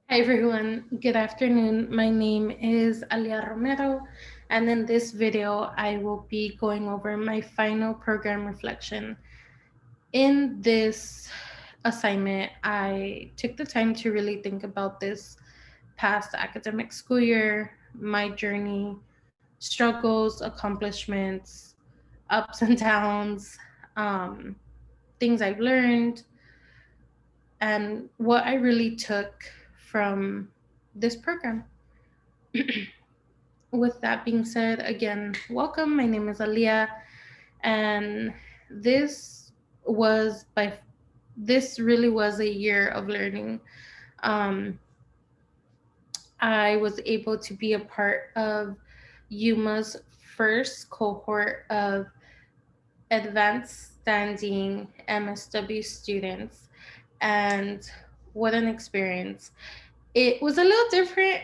Hi everyone, good afternoon. My name is Alia Romero, and in this video, I will be going over my final program reflection. In this assignment, I took the time to really think about this past academic school year, my journey, struggles, accomplishments, ups and downs, um, things I've learned, and what I really took from this program. With that being said, again, welcome. My name is Aliyah, and this was by this really was a year of learning. Um, I was able to be a part of UMA's first cohort of advanced standing MSW students, and what an experience! It was a little different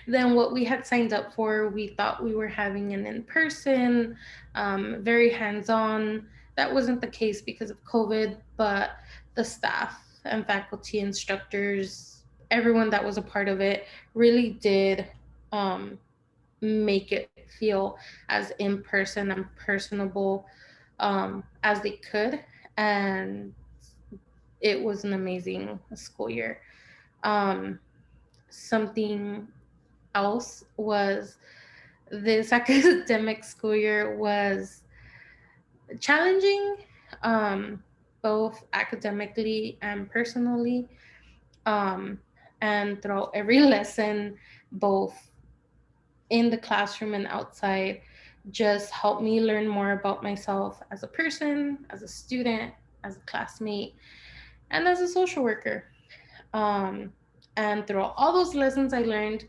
than what we had signed up for. We thought we were having an in person, very hands on. That wasn't the case because of COVID, but the staff and faculty, instructors, everyone that was a part of it really did um, make it feel as in person and personable as they could. And it was an amazing school year. Um, Something else was this academic school year was challenging, um, both academically and personally, um, and throughout every lesson, both in the classroom and outside, just helped me learn more about myself as a person, as a student, as a classmate, and as a social worker. Um, and throughout all those lessons I learned,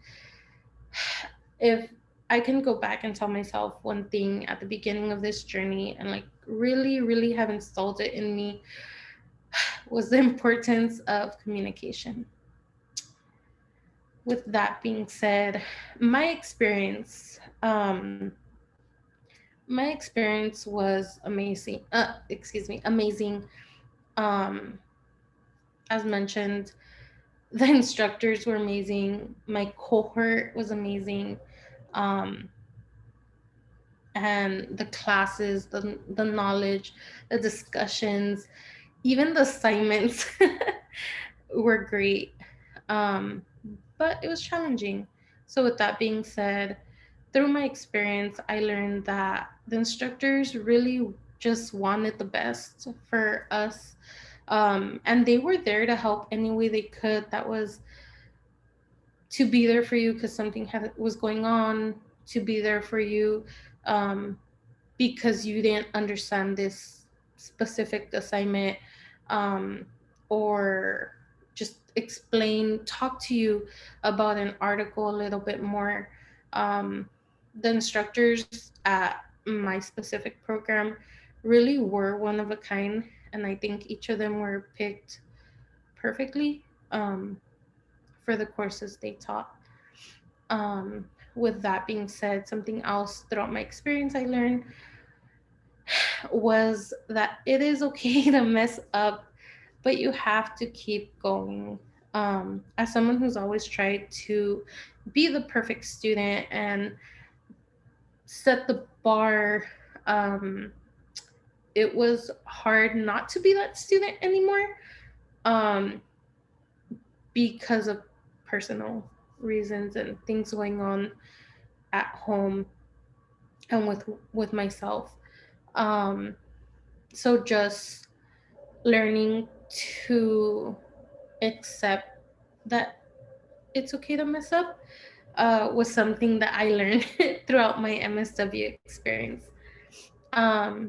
if I can go back and tell myself one thing at the beginning of this journey and like really, really have installed it in me was the importance of communication. With that being said, my experience, um, my experience was amazing. Amazing. Um, as mentioned, the instructors were amazing. My cohort was amazing. Um, and the classes, the knowledge, the discussions, even the assignments were great. Um, but it was challenging. So, with that being said, through my experience, I learned that the instructors really just wanted the best for us. And they were there to help any way they could. That was to be there for you because was going on, to be there for you um, because you didn't understand this specific assignment, um, or just talk to you about an article a little bit more. Um, the instructors at my specific program really were one of a kind, and I think each of them were picked perfectly for the courses they taught. With that being said, something else throughout my experience I learned was that it is okay to mess up, but you have to keep going. As someone who's always tried to be the perfect student and set the bar, um, it was hard not to be that student anymore, um, because of personal reasons and things going on at home and with myself. Um, so just learning to accept that it's okay to mess up was something that I learned throughout my MSW experience.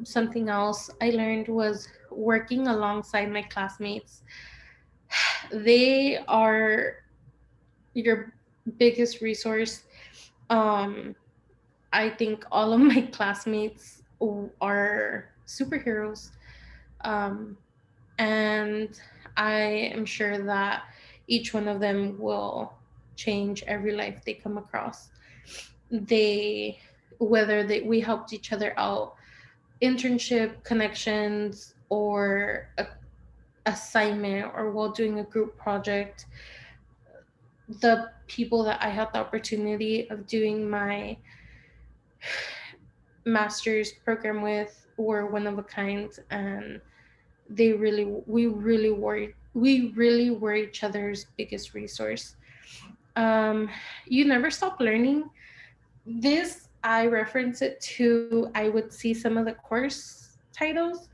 Something else I learned was working alongside my classmates. They are your biggest resource. Um, I think all of my classmates are superheroes. Um, and I am sure that each one of them will change every life they come across. They, we helped each other out, internship connections or a assignment or while doing a group project, the people that I had the opportunity of doing my master's program with were one of a kind, and we really were each other's biggest resource. um you never stop learning. This, I reference it to, I would see some of the course titles,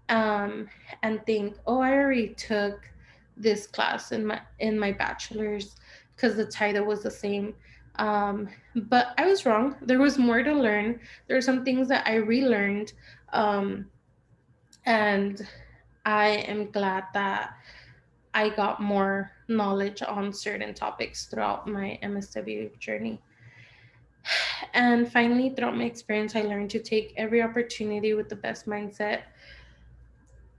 um and think, oh, I already took this class in my bachelor's, because the title was the same. But I was wrong. There was more to learn. There are some things that I relearned, um and I am glad that I got more knowledge on certain topics throughout my MSW journey. And finally, throughout my experience, I learned to take every opportunity with the best mindset.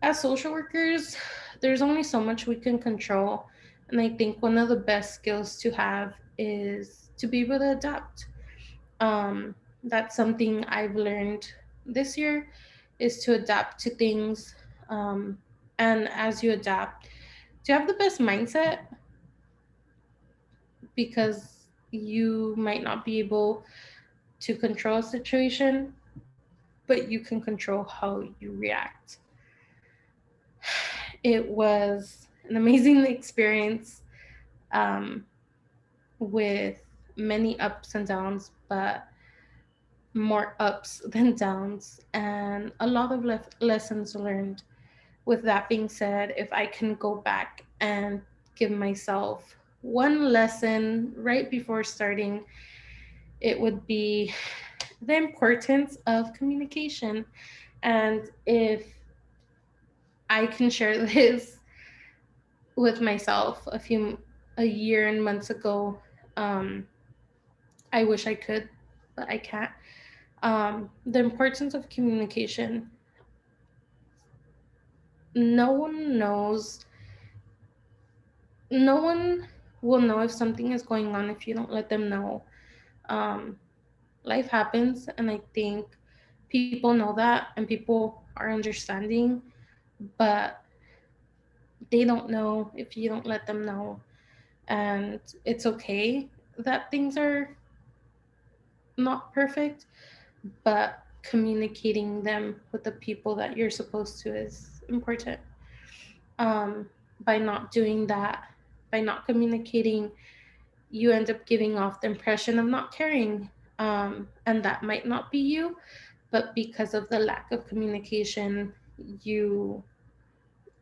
As social workers, there's only so much we can control. And I think one of the best skills to have is to be able to adapt. That's something I've learned this year, is to adapt to things. Um, and as you adapt, to have the best mindset, because you might not be able to control a situation, but you can control how you react. It was an amazing experience, um, with many ups and downs, but more ups than downs, and a lot of lessons learned. With that being said, if I can go back and give myself one lesson right before starting, it would be the importance of communication. And if I can share this with myself a year and months ago, um, I wish I could, but I can't. The importance of communication. No one knows. No one will know if something is going on if you don't let them know. Um, Life happens, and I think people know that, and people are understanding, but they don't know if you don't let them know. And it's okay that things are not perfect, but communicating them with the people that you're supposed to is important. um, by not doing that, by not communicating, you end up giving off the impression of not caring, and that might not be you, but because of the lack of communication, you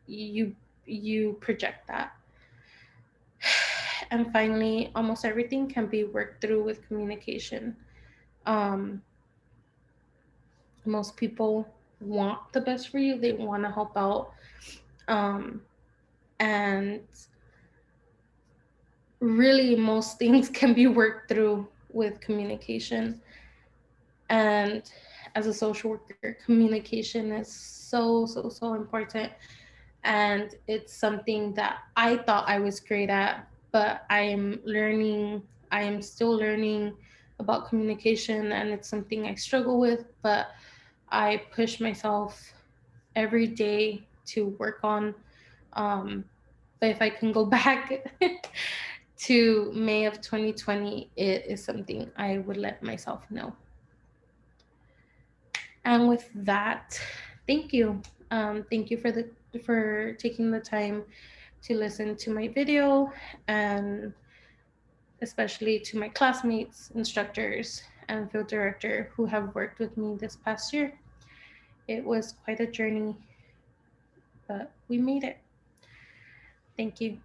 you you project that. And finally, almost everything can be worked through with communication. um, Most people want the best for you, they want to help out, um, and really most things can be worked through with communication. And as a social worker, communication is so important. And it's something that I thought I was great at, but I am still learning about communication, and it's something I struggle with, but I push myself every day to work on. But if I can go back to May of 2020, it is something I would let myself know. And with that, thank you. Thank you for taking the time to listen to my video, and especially to my classmates, instructors, and field director who have worked with me this past year. It was quite a journey, but we made it. Thank you.